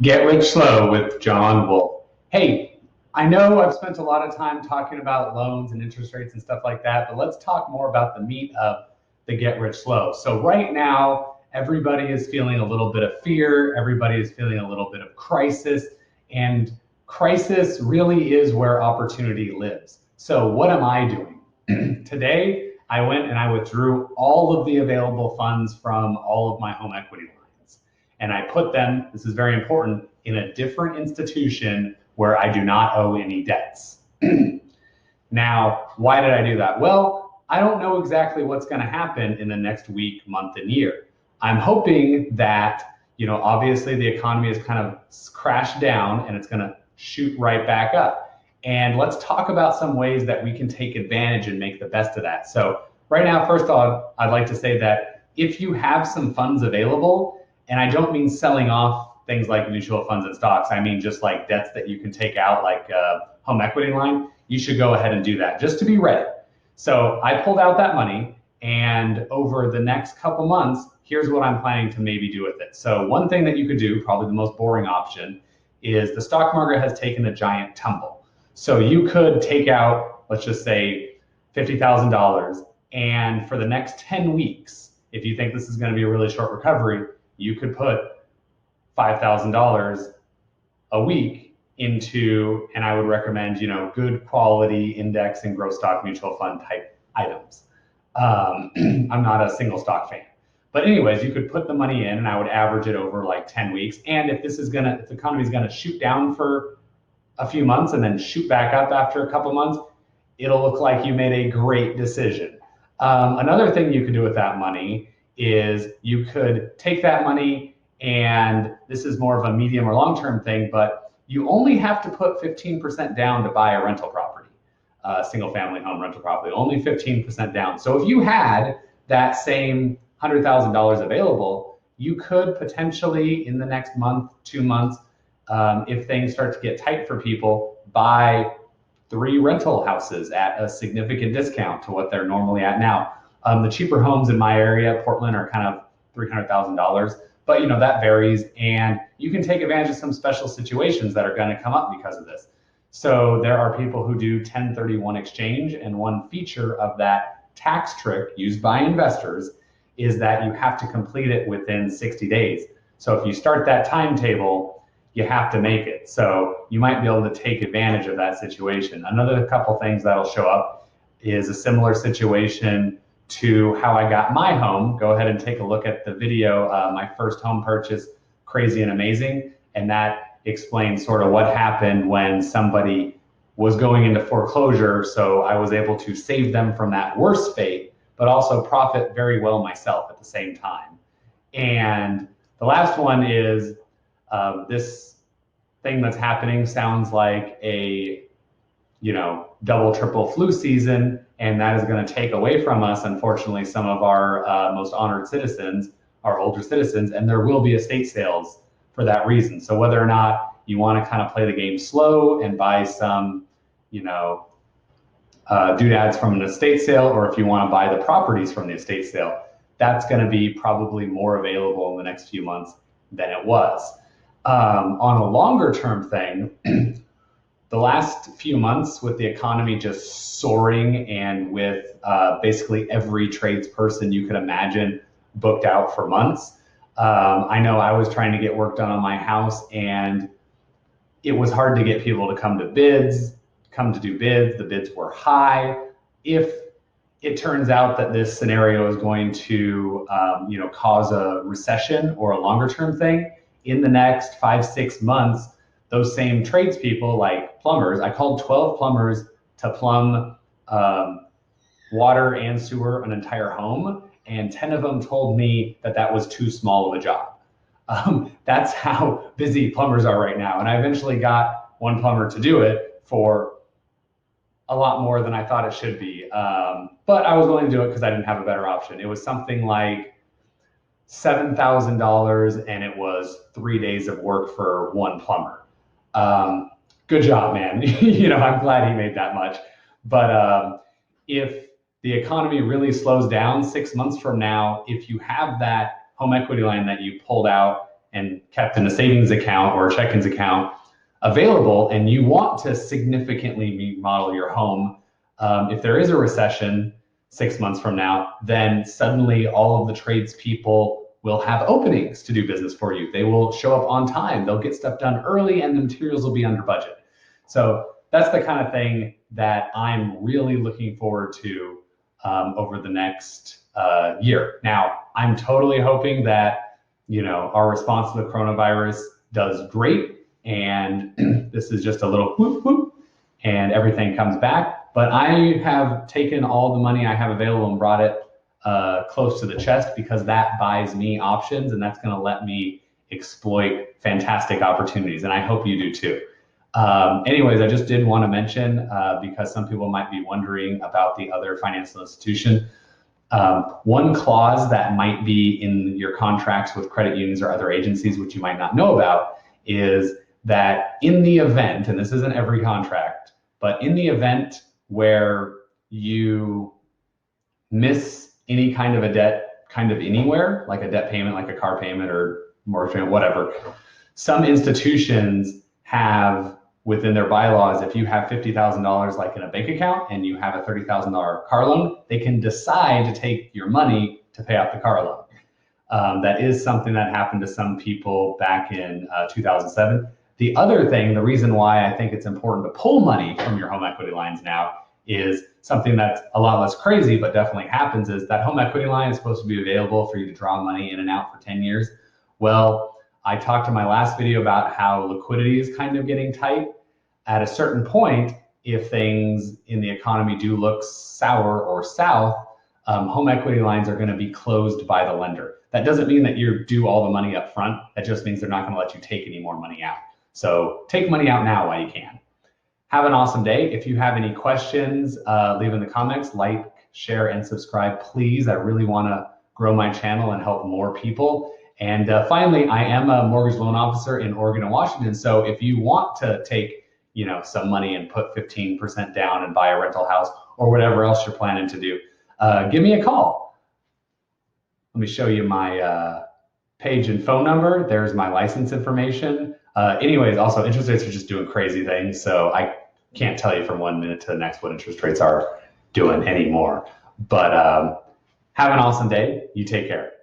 Get Rich Slow with John Wolf. Hey, I know I've spent a lot of time talking about loans and interest rates and stuff like that, but let's talk more about the meat of the Get Rich Slow. So, right now, everybody is feeling a little bit of fear, everybody is feeling a little bit of crisis, and crisis really is where opportunity lives. So, what am I doing? Today, I went and I withdrew all of the available funds from all of my home equity lines and I put them, this is very important, in a different institution where I do not owe any debts. Now, why did I do that? Well, I don't know exactly what's going to happen in the next week, month, and year. I'm hoping that, obviously the economy has kind of crashed down and it's going to shoot right back up. And let's talk about some ways that we can take advantage and make the best of that. So, right now, first of all, I'd like to say that if you have some funds available, and I don't mean selling off things like mutual funds and stocks. I mean just like debts that you can take out, like a home equity line. You should go ahead and do that just to be ready. So I pulled out that money, and over the next couple months, here's what I'm planning to maybe do with it. So one thing that you could do, probably the most boring option, is the stock market has taken a giant tumble. So you could take out, let's just say, $50,000, and for the next 10 weeks, if you think this is going to be a really short recovery, you could put $5,000 a week into, and I would recommend, good quality index and growth stock mutual fund type items. I'm not a single stock fan. But anyways, you could put the money in and I would average it over like 10 weeks. And if the economy is gonna shoot down for a few months and then shoot back up after a couple months, it'll look like you made a great decision. Another thing you could do with that money is you could take that money, and this is more of a medium or long-term thing, but you only have to put 15% down to buy a rental property, single family home rental property, only 15% down. So if you had that same $100,000 available, you could potentially in the next month, 2 months, if things start to get tight for people, buy 3 rental houses at a significant discount to what they're normally at now. The cheaper homes in my area, Portland, are kind of $300,000, but that varies, and you can take advantage of some special situations that are going to come up because of this. So there are people who do 1031 exchange, and one feature of that tax trick used by investors is that you have to complete it within 60 days. So if you start that timetable, you have to make it. So you might be able to take advantage of that situation. Another couple things that'll show up is a similar situation to how I got my home. Go ahead and take a look at the video, my first home purchase, Crazy and Amazing. And that explains sort of what happened when somebody was going into foreclosure. So I was able to save them from that worst fate, but also profit very well myself at the same time. And the last one is this thing that's happening sounds like a double, triple flu season, and that is going to take away from us, unfortunately, some of our most honored citizens, our older citizens, and there will be estate sales for that reason. So whether or not you want to kind of play the game slow and buy some, doodads from an estate sale, or if you want to buy the properties from the estate sale, that's going to be probably more available in the next few months than it was. On a longer term thing, the last few months with the economy just soaring and with basically every tradesperson you could imagine booked out for months, I know I was trying to get work done on my house, and it was hard to get people to come to do bids. The bids were high. If it turns out that this scenario is going to cause a recession or a longer term thing, in the next 5-6 months, those same tradespeople, like plumbers, I called 12 plumbers to plumb water and sewer an entire home, and 10 of them told me that that was too small of a job. That's how busy plumbers are right now. And I eventually got one plumber to do it for a lot more than I thought it should be. But I was willing to do it because I didn't have a better option. It was something like $7,000, and it was 3 days of work for one plumber. Good job, man. I'm glad he made that much. But if the economy really slows down 6 months from now, if you have that home equity line that you pulled out and kept in a savings account or a check-ins account available, and you want to significantly remodel your home, if there is a recession 6 months from now, then suddenly all of the tradespeople will have openings to do business for you. They will show up on time. They'll get stuff done early, and the materials will be under budget. So that's the kind of thing that I'm really looking forward to over the next year. Now, I'm totally hoping that, you know, our response to the coronavirus does great, and this is just a little whoop whoop, and everything comes back. But I have taken all the money I have available and brought it close to the chest, because that buys me options, and that's going to let me exploit fantastic opportunities. And I hope you do too. Anyways, I just did want to mention, because some people might be wondering about the other financial institution. One clause that might be in your contracts with credit unions or other agencies, which you might not know about, is that in the event, and this isn't every contract, but in the event where you miss any kind of a debt kind of anywhere, like a debt payment, like a car payment or mortgage payment, whatever, some institutions have within their bylaws, if you have $50,000 like in a bank account and you have a $30,000 car loan, they can decide to take your money to pay off the car loan. That is something that happened to some people back in 2007. The other thing, the reason why I think it's important to pull money from your home equity lines now is something that's a lot less crazy, but definitely happens, is that home equity line is supposed to be available for you to draw money in and out for 10 years. Well, I talked in my last video about how liquidity is kind of getting tight. At a certain point, if things in the economy do look sour or south, home equity lines are going to be closed by the lender. That doesn't mean that you're due all the money up front. That just means they're not going to let you take any more money out. So take money out now while you can. Have an awesome day. If you have any questions, leave in the comments, like, share, and subscribe, please. I really want to grow my channel and help more people. And finally, I am a mortgage loan officer in Oregon and Washington. So if you want to take, you know, some money and put 15% down and buy a rental house or whatever else you're planning to do, give me a call. Let me show you my page and phone number. There's my license information. Anyways, also interest rates are just doing crazy things. So I can't tell you from 1 minute to the next what interest rates are doing anymore. But have an awesome day. You take care.